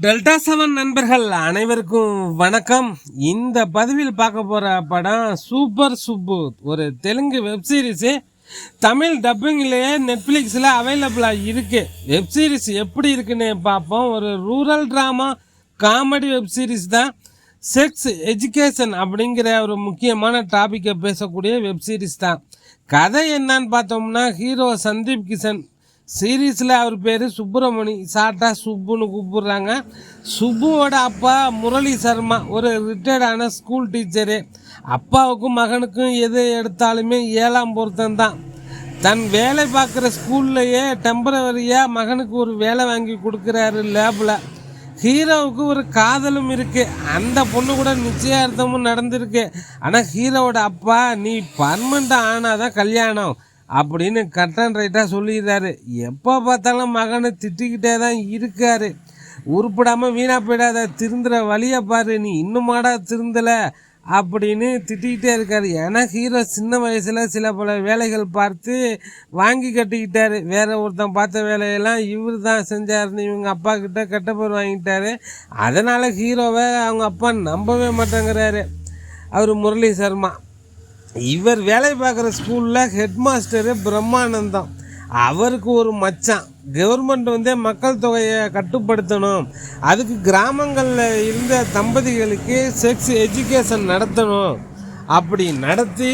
Delta 7 நண்பர்கள் அனைவருக்கும் வணக்கம். இந்த பதிவில் பார்க்க போகிற படம் சூப்பர் சுப்பு, ஒரு தெலுங்கு வெப்சீரிஸு. தமிழ் டப்பிங்லேயே நெட்ஃப்ளிக்ஸில் அவைலபிளாக இருக்குது. வெப்சீரிஸ் எப்படி இருக்குன்னு பார்ப்போம். ஒரு ரூரல் ட்ராமா காமெடி வெப்சீரிஸ் தான். செக்ஸ் எஜுகேஷன் அப்படிங்கிற ஒரு முக்கியமான டாப்பிக்கை பேசக்கூடிய வெப்சீரிஸ் தான். கதை என்னன்னு பார்த்தோம்னா, ஹீரோ சந்தீப் கிஷன், சீரீஸில் அவர் பேர் சுப்பிரமணி, சாட்டா சுப்புன்னு கூப்பிடுறாங்க. சுப்புவோட அப்பா முரளி சர்மா, ஒரு ரிட்டையர்டான ஸ்கூல் டீச்சரு. அப்பாவுக்கும் மகனுக்கும் எது எடுத்தாலுமே 7ஆம் பொருத்தம் தான். தன் வேலை பார்க்குற ஸ்கூல்லையே டெம்பரவரியாக மகனுக்கு ஒரு வேலை வாங்கி கொடுக்குறாரு லேபில். ஹீரோவுக்கு ஒரு காதலும் இருக்குது. அந்த பொண்ணு கூட நிச்சயார்த்தமும் நடந்திருக்கு. ஆனால் ஹீரோவோட அப்பா, நீ பர்மனெண்ட் ஆனாதான் கல்யாணம் அப்படின்னு கட் அண்ட் ரைட்டாக சொல்லிடுறாரு. எப்போ பார்த்தாலும் மகனை திட்டிக்கிட்டே தான் இருக்காரு. உருப்பிடாமல் வீணாக போயிடாத, திருந்துற வழியை பாரு, நீ இன்னுமாடா திருந்தலை அப்படின்னு திட்டிக்கிட்டே இருக்காரு. ஏன்னா ஹீரோ சின்ன வயசில் சில பல வேலைகள் பார்த்து வாங்கி கட்டிக்கிட்டாரு. வேறு ஒருத்தன் பார்த்த வேலையெல்லாம் இவர் தான் செஞ்சாருன்னு இவங்க அப்பா கிட்ட கெட்ட பேர் வாங்கிட்டாரு. அதனால் ஹீரோவை அவங்க அப்பா நம்பவே மாட்டேங்கிறாரு. அவர் முரளி சர்மா. இவர் வேலை பார்க்குற ஸ்கூலில் ஹெட் மாஸ்டரு பிரம்மானந்தம். அவருக்கு ஒரு மச்சான். கவர்மெண்ட் மக்கள் தொகையை கட்டுப்படுத்தணும், அதுக்கு கிராமங்களில் இருந்த தம்பதிகளுக்கு செக்ஸ் எஜுகேஷன் நடத்தணும், அப்படி நடத்தி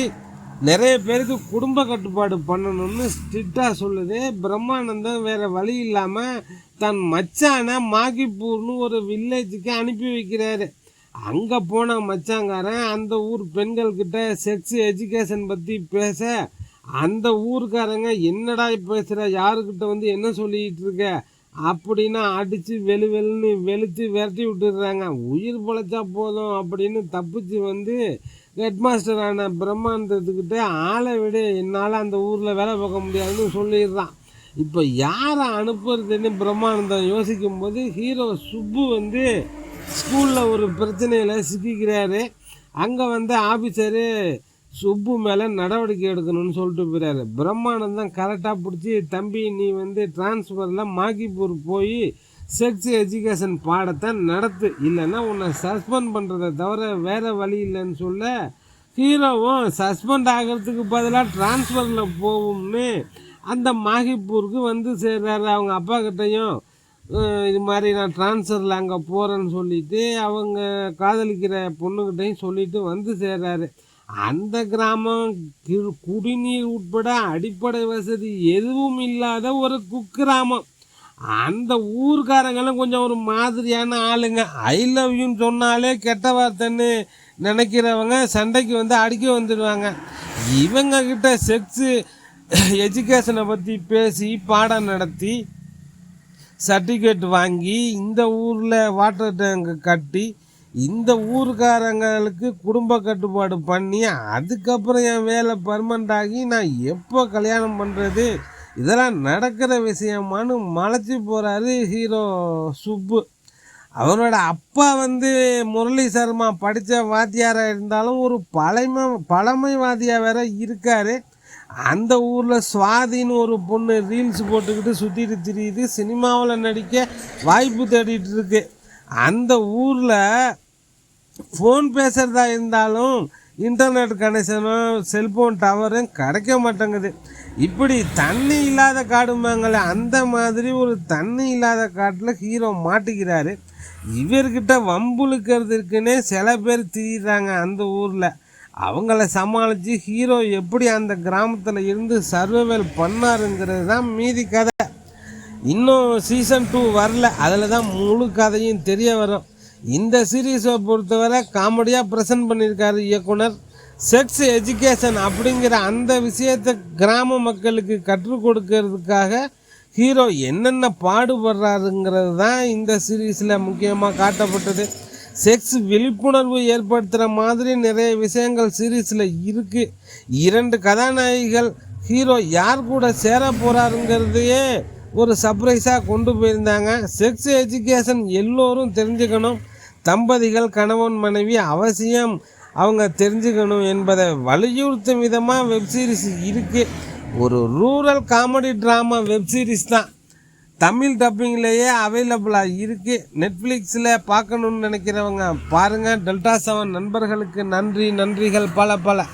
நிறைய பேருக்கு குடும்ப கட்டுப்பாடு பண்ணணும்னு ஸ்ட்ரிக்டாக சொல்லுது. பிரம்மானந்தம் வேறு வழி இல்லாமல் தன் மச்சானை மாகிப்பூர்னு ஒரு வில்லேஜுக்கு அனுப்பி வைக்கிறாரு. அங்கே போன மச்சாங்காரன் அந்த ஊர் பெண்கள்கிட்ட செக்ஸ் எஜுகேஷன் பற்றி பேச, அந்த ஊருக்காரங்க என்னடா பேசுகிற, யாருக்கிட்ட என்ன சொல்லிக்கிட்டு இருக்க அப்படின்னா அடித்து வெளுன்னு வெளுத்து விரட்டி விட்டுடுறாங்க. உயிர் பொழைச்சா போதும் அப்படின்னு தப்பிச்சு ஹெட் மாஸ்டரான பிரம்மானந்தத்துக்கிட்ட ஆளை விட, என்னால் அந்த ஊரில் வேலை பார்க்க முடியாதுன்னு சொல்லிடுறான். இப்போ யாரை அனுப்புறதுன்னு பிரம்மானந்தம் யோசிக்கும்போது ஹீரோ சுப்பு ஸ்கூலில் ஒரு பிரச்சனையில் சிக்கிக்கிறாரு. அங்கே ஆஃபீஸரு சுப்பு மேலே நடவடிக்கை எடுக்கணும்னு சொல்லிட்டு போயிறாரு. பிரம்மானந்தம் கரெக்டாக பிடிச்சி, தம்பி நீ டிரான்ஸ்ஃபரில் மாகிப்பூர் போய் செக்ஸ் எஜுகேஷன் பாடத்தை நடத்து, இல்லைன்னா உன்னை சஸ்பெண்ட் பண்ணுறதை தவிர வேறு வழி இல்லைன்னு சொல்ல, ஹீரோவும் சஸ்பெண்ட் ஆகிறதுக்கு பதிலாக டிரான்ஸ்ஃபரில் போகும்னு அந்த மாகிப்பூருக்கு சேர்றாரு. அவங்க அப்பா கிட்டையும் இது மாதிரி நான் ட்ரான்ஸ்ஃபரில் அங்கே போகிறேன்னு சொல்லிவிட்டு அவங்க காதலிக்கிற பொண்ணுக்கிட்டையும் சொல்லிவிட்டு சேர்றாரு. அந்த கிராமம் குடிநீர் உட்பட அடிப்படை வசதி எதுவும் இல்லாத ஒரு குக்கிராமம். அந்த ஊர்காரங்களும் கொஞ்சம் ஒரு மாதிரியான ஆளுங்க. ஐ லவ் யூன்னு சொன்னாலே கெட்ட வார்த்தைன்னு நினைக்கிறவங்க சண்டைக்கு அடிக்க வந்துடுவாங்க. இவங்கக்கிட்ட செக்ஸு எஜுகேஷனை பற்றி பேசி பாடம் நடத்தி சர்டிஃபிகேட் வாங்கி இந்த ஊரில் வாட்டர் டேங்கு கட்டி இந்த ஊருக்காரங்களுக்கு குடும்ப கட்டுப்பாடு பண்ணி, அதுக்கப்புறம் என் வேலை பர்மனெண்ட் ஆகி நான் எப்போ கல்யாணம் பண்ணுறது, இதெல்லாம் நடக்கிற விஷயமானு மலைச்சி போகிறாரு ஹீரோ சுப்பு. அவரோட அப்பா முரளி சர்மா படித்த வாத்தியாராக இருந்தாலும் ஒரு பழமைவாதியாக வேற இருக்கார். அந்த ஊரில் சுவாதின்னு ஒரு பொண்ணு ரீல்ஸ் போட்டுக்கிட்டு சுற்றிட்டு திரியுது, சினிமாவில் நடிக்க வாய்ப்பு தேடிட்டு இருக்கு. அந்த ஊரில் ஃபோன் பேசுகிறதா இருந்தாலும் இன்டர்நெட் கனெக்ஷனும் செல்ஃபோன் டவரும் கிடைக்க மாட்டேங்குது. இப்படி தண்ணி இல்லாத காடுமாங்களே, அந்த மாதிரி ஒரு தண்ணி இல்லாத காட்டில் ஹீரோ மாட்டிக்கிறாரு. இவர்கிட்ட வம்புழுக்கிறதுக்குன்னே சில பேர் திரியிறாங்க அந்த ஊரில். அவங்கள சமாளித்து ஹீரோ எப்படி அந்த கிராமத்தில் இருந்து சர்வைவல் பண்ணாருங்கிறது தான் மீதி கதை. இன்னும் சீசன் 2 வரல, அதில் தான் முழு கதையும் தெரிய வரும். இந்த சீரீஸை பொறுத்தவரை காமெடியாக ப்ரெசென்ட் பண்ணியிருக்காரு இயக்குனர். செக்ஸ் எஜுகேஷன் அப்படிங்கிற அந்த விஷயத்தை கிராம மக்களுக்கு கற்றுக் கொடுக்கறதுக்காக ஹீரோ என்னென்ன பாடுபடுறாருங்கிறது தான் இந்த சீரீஸில் முக்கியமாக காட்டப்பட்டது. செக்ஸ் விழிப்புணர்வு ஏற்படுத்துகிற மாதிரி நிறைய விஷயங்கள் சீரீஸில் இருக்குது. 2 கதாநாயகிகள் ஹீரோ யார் கூட சேர போகிறாருங்கிறதையே ஒரு சர்ப்ரைஸாக கொண்டு போயிருந்தாங்க. செக்ஸ் எஜுகேஷன் எல்லோரும் தெரிஞ்சுக்கணும். தம்பதிகள், கணவன் மனைவி அவசியம் அவங்க தெரிஞ்சுக்கணும் என்பதை வலியுறுத்தும் விதமாக வெப்சீரிஸ் இருக்குது. ஒரு ரூரல் காமெடி ட்ராமா வெப்சீரிஸ் தான். தமிழ் டப்பிங்லேயே அவைலபிளாக இருக்குது. நெட்ஃப்ளிக்ஸில் பார்க்கணுன்னு நினைக்கிறவங்க பாருங்கள். டெல்டா 7 நண்பர்களுக்கு நன்றிகள் பல.